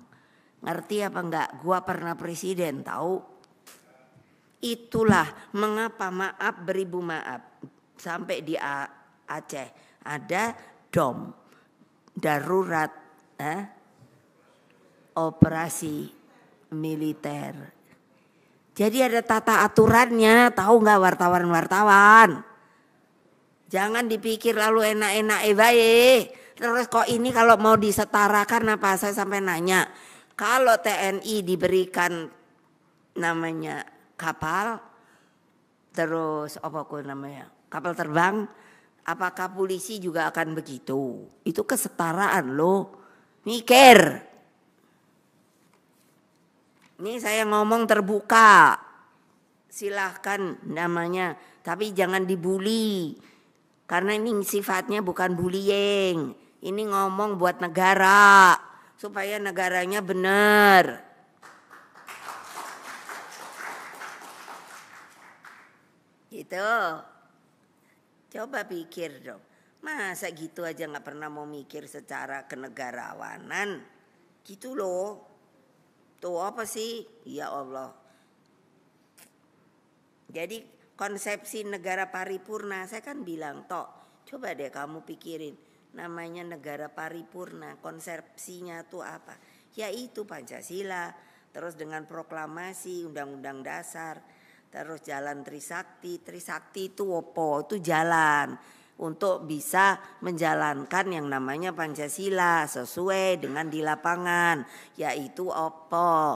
Ngerti apa enggak? Gua pernah presiden tahu. Itulah mengapa maaf beribu maaf sampai di Aceh ada DOM, darurat operasi militer. Jadi ada tata aturannya, tahu nggak wartawan-wartawan? Jangan dipikir lalu enak-enak baik. Terus kok ini kalau mau disetarakan apa? Saya sampai nanya, kalau TNI diberikan namanya kapal, terus apa kok namanya kapal terbang, apakah polisi juga akan begitu? Itu kesetaraan loh. Mikir. Ini saya ngomong terbuka. Silahkan namanya, tapi jangan dibully. Karena ini sifatnya bukan bullying. Ini ngomong buat negara, supaya negaranya benar. Gitu. Coba pikir dong. Masa gitu aja gak pernah mau mikir secara kenegarawanan. Gitu loh. Tuh apa sih? Ya Allah. Jadi konsepsi negara paripurna, saya kan bilang tok, coba deh kamu pikirin. Namanya negara paripurna, konsepsinya tuh apa? Yaitu Pancasila, terus dengan proklamasi Undang-Undang Dasar, terus jalan Trisakti. Trisakti itu apa? Itu jalan untuk bisa menjalankan yang namanya Pancasila sesuai dengan di lapangan, yaitu apa?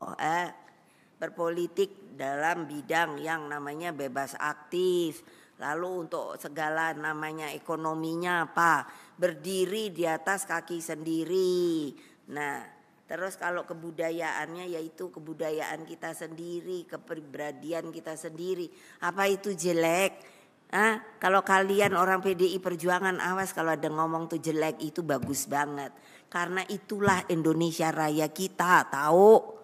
Berpolitik dalam bidang yang namanya bebas aktif. Lalu untuk segala namanya ekonominya apa? Berdiri di atas kaki sendiri. Nah, terus kalau kebudayaannya yaitu kebudayaan kita sendiri, kepribadian kita sendiri. Apa itu jelek? Kalau kalian orang PDI Perjuangan, awas kalau ada ngomong tuh jelek, itu bagus banget. Karena itulah Indonesia Raya kita, tahu?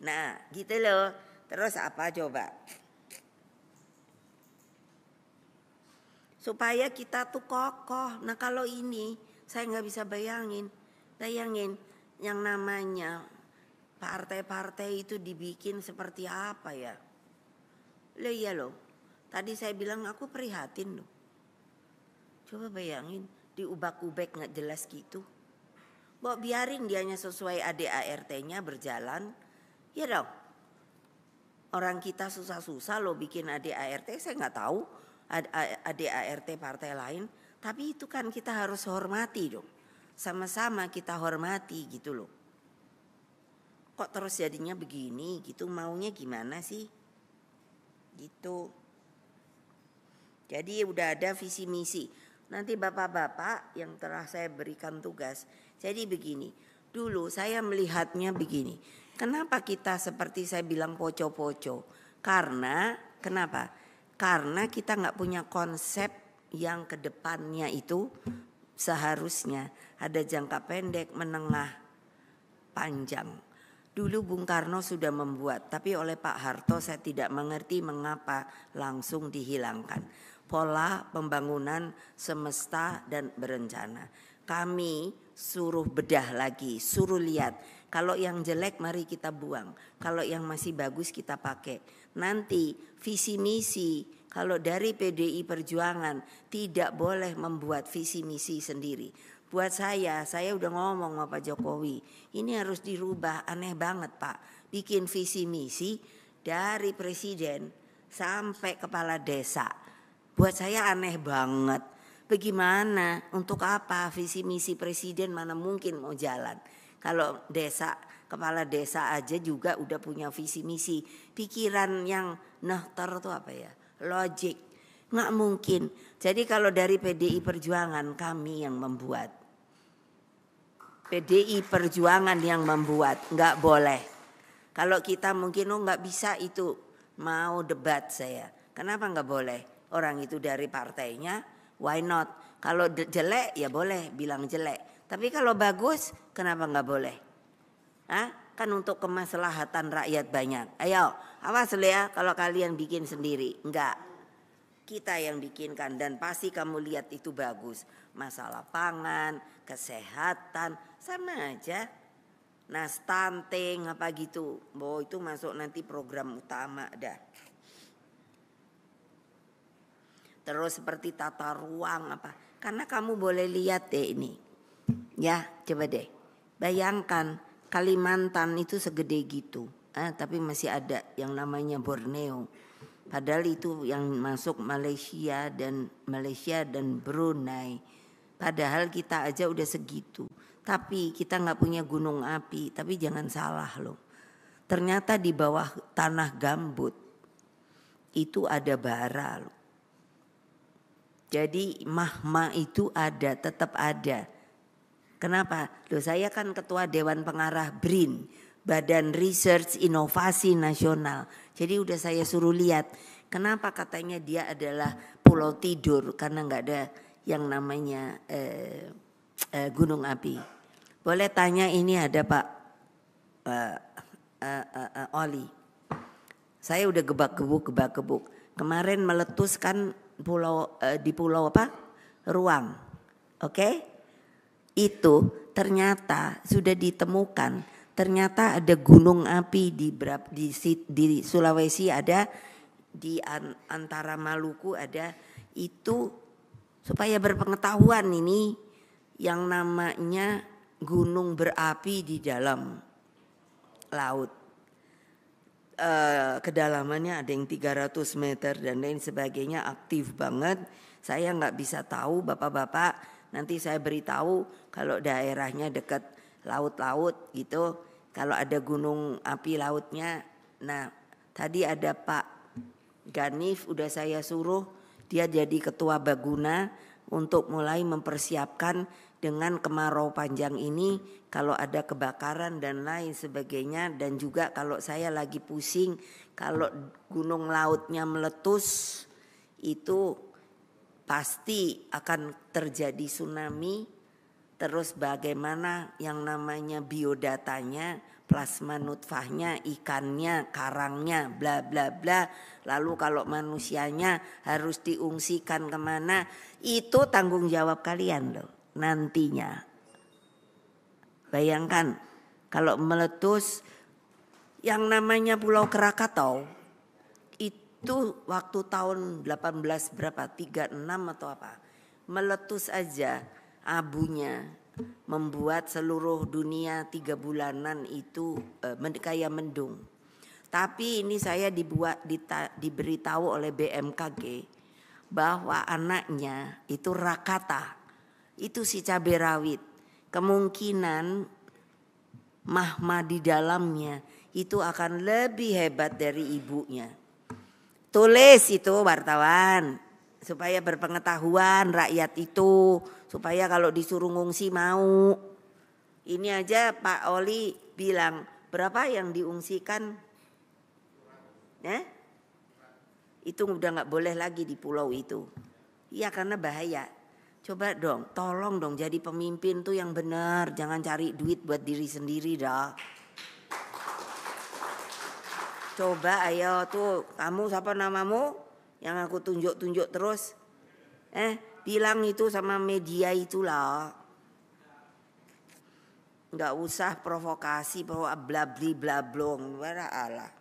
Nah, gitu loh. Terus apa coba? Supaya kita tuh kokoh. Nah kalau ini saya nggak bisa bayangin yang namanya partai-partai itu dibikin seperti apa ya? Loh iya loh. Tadi saya bilang aku prihatin loh. Coba bayangin diubak-ubek nggak jelas gitu. Biarin dianya sesuai ADART-nya berjalan. Ya dong. Orang kita susah-susah loh bikin ADART, saya nggak tahu ADART partai lain. Tapi itu kan kita harus hormati dong. Sama-sama kita hormati gitu loh. Kok terus jadinya begini gitu, maunya gimana sih? Gitu. Jadi udah ada visi misi. Nanti bapak-bapak yang telah saya berikan tugas. Jadi begini, dulu saya melihatnya begini. Kenapa kita seperti saya bilang poco-poco? Karena kenapa? Karena kita nggak punya konsep yang kedepannya itu seharusnya ada jangka pendek, menengah, panjang. Dulu Bung Karno sudah membuat, tapi oleh Pak Harto saya tidak mengerti mengapa langsung dihilangkan. Pola pembangunan semesta dan berencana. Kami suruh bedah lagi, suruh lihat. Kalau yang jelek mari kita buang. Kalau yang masih bagus kita pakai. Nanti visi misi, kalau dari PDI Perjuangan tidak boleh membuat visi misi sendiri. Buat saya udah ngomong sama Pak Jokowi, ini harus dirubah, aneh banget Pak. Bikin visi misi dari presiden sampai kepala desa. Buat saya aneh banget. Bagaimana, untuk apa visi misi presiden mana mungkin mau jalan. Kalau desa, kepala desa aja juga udah punya visi misi. Pikiran yang nahtar itu apa ya, logik. Nggak mungkin. Jadi kalau dari PDI Perjuangan kami yang membuat. PDI Perjuangan yang membuat, nggak boleh. Kalau kita mungkin nggak bisa itu, mau debat saya. Kenapa nggak boleh? Orang itu dari partainya, why not? Kalau jelek ya boleh bilang jelek. Tapi kalau bagus, kenapa nggak boleh? Hah? Kan untuk kemaslahatan rakyat banyak. Ayo, awas ya kalau kalian bikin sendiri. Enggak. Kita yang bikinkan dan pasti kamu lihat itu bagus. Masalah pangan, kesehatan, sama aja. Nah stunting apa gitu. Bahwa itu masuk nanti program utama dah. Terus seperti tata ruang apa. Karena kamu boleh lihat deh ini. Ya coba deh. Bayangkan Kalimantan itu segede gitu. Tapi masih ada yang namanya Borneo. Padahal itu yang masuk Malaysia dan Brunei. Padahal kita aja udah segitu. Tapi kita nggak punya gunung api. Tapi jangan salah loh. Ternyata di bawah tanah gambut itu ada bara loh. Jadi mahma itu ada, tetap ada. Kenapa? Loh saya kan ketua Dewan Pengarah BRIN. Badan Research Inovasi Nasional. Jadi udah saya suruh lihat kenapa katanya dia adalah pulau tidur karena nggak ada yang namanya gunung api. Boleh tanya ini ada Pak Oli. Saya udah gebak-gebuk. Kemarin meletuskan pulau di pulau apa? Ruang. Oke? Itu ternyata sudah ditemukan. Ternyata ada gunung api di Sulawesi ada, di antara Maluku ada, itu supaya berpengetahuan ini yang namanya gunung berapi di dalam laut. Kedalamannya ada yang 300 meter dan lain sebagainya, aktif banget. Saya nggak bisa tahu bapak-bapak, nanti saya beritahu kalau daerahnya dekat laut-laut gitu. Kalau ada gunung api lautnya, nah tadi ada Pak Ganif udah saya suruh dia jadi ketua Baguna untuk mulai mempersiapkan dengan kemarau panjang ini kalau ada kebakaran dan lain sebagainya. Dan juga kalau saya lagi pusing kalau gunung lautnya meletus itu pasti akan terjadi tsunami. Terus bagaimana yang namanya biodatanya, plasma nutfahnya, ikannya, karangnya, bla bla bla. Lalu kalau manusianya harus diungsikan kemana, itu tanggung jawab kalian loh nantinya. Bayangkan kalau meletus yang namanya Pulau Krakatau, itu waktu tahun 18 berapa, 36 atau apa, meletus aja. Abunya membuat seluruh dunia 3 bulanan itu kayak mendung. Tapi ini saya diberitahu oleh BMKG bahwa anaknya itu Rakata, itu si cabai rawit. Kemungkinan mahma di dalamnya itu akan lebih hebat dari ibunya. Tulis itu wartawan. Supaya berpengetahuan rakyat itu, supaya kalau disuruh ngungsi mau. Ini aja Pak Oli bilang berapa yang diungsikan? Itu udah nggak boleh lagi di pulau itu. Iya karena bahaya. Coba dong, tolong dong jadi pemimpin tuh yang benar, jangan cari duit buat diri sendiri dah. Coba ayo tuh, kamu siapa namamu? Yang aku tunjuk-tunjuk terus. Bilang itu sama media itulah. Nggak usah provokasi, blabli blablong. Allah.